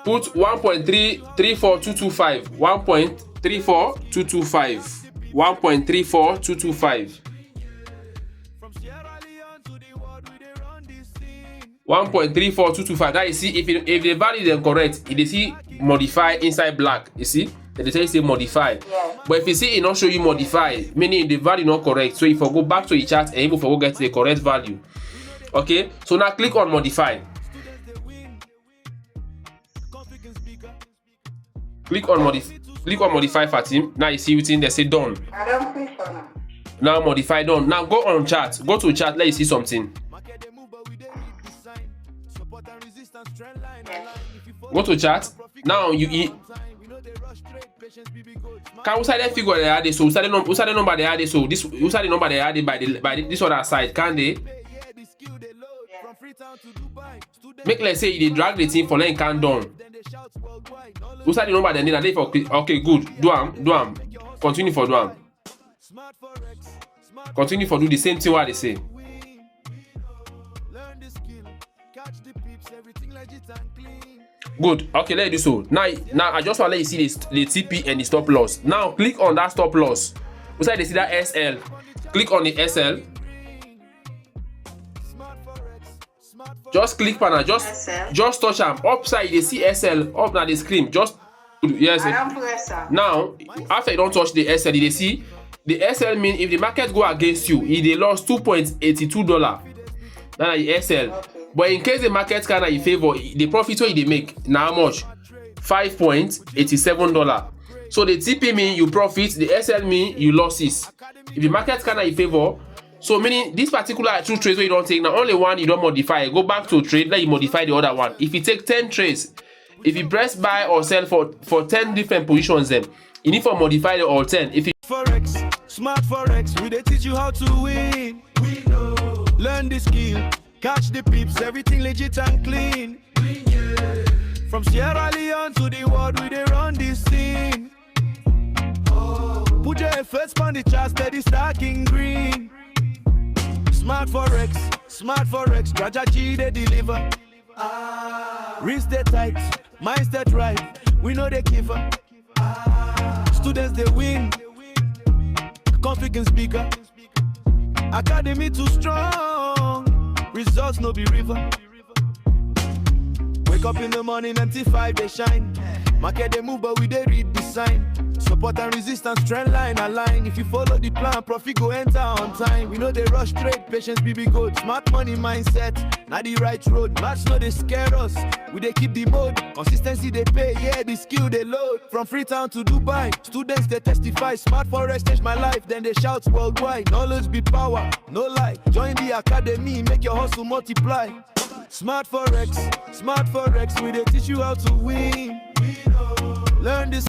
Put 1.34225. 1.34225. 1.34225. 1.34225. That you see, if the value is incorrect, you see modify inside black. You see, they say modify. Yeah. But if you see it not show you modify, meaning the value not correct. So if you go back to the chart and able to get the correct value. Okay. So now click on modify. Click on modify, Fatim. Now you see everything they say done. I don't click on it. Now modify done. Now go on chart. Go to chart. Let you see something. Go to chart. Now you can we side figure they add so side number they add so this the number they added by this other side, can they? Make let's say they drag the thing for line can down. Who the number they need and they for okay good. Do am. Continue for do am. Continue for do the same thing what they say. Good. Okay, let's do so. Now I just want to let you see the TP and the stop loss. Now click on that stop loss. Beside they see that SL. Click on the SL. Just click panel. Just touch them. Upside they see SL up now the screen. Just yes. I don't press that. Now after you don't touch the SL, they see the SL mean if the market go against you, they lost $2.82. Now the SL. Okay. But in case the market can in favor, the profit what they make now how much? $5.87. So the TP mean you profit, the SL mean you losses. If the market can in favor, so meaning this particular two trades where you don't take now only one you don't modify. Go back to trade, let you modify the other one. If you take 10 trades, if you press buy or sell for 10 different positions, then you need to modify the all 10. If you Forex, smart Forex, we they teach you how to win. We know. Learn the skill. Catch the peeps, everything legit and clean. Yeah. From Sierra Leone to the world, we they run this scene. Oh. Put your efforts on the chart, steady stacking green. Smart Forex, strategy they deliver. Wrist they tight, mindset right, we know they give up. Students they win, confident speaker. Academy too strong. Results no be river. Wake up in the morning, MT5 they shine. Market they move, but we they read the sign. Support and resistance, trend line align. If you follow the plan, profit go enter on time. We know they rush trade, patience be good. Smart money mindset, not the right road. Match no they scare us, we they keep the mode. Consistency they pay, yeah the skill they load. From Freetown to Dubai, students they testify. Smart Forex changed my life, then they shout worldwide. Knowledge be power, no lie. Join the academy, make your hustle multiply. Smart Forex, we they teach you how to win. Learn this.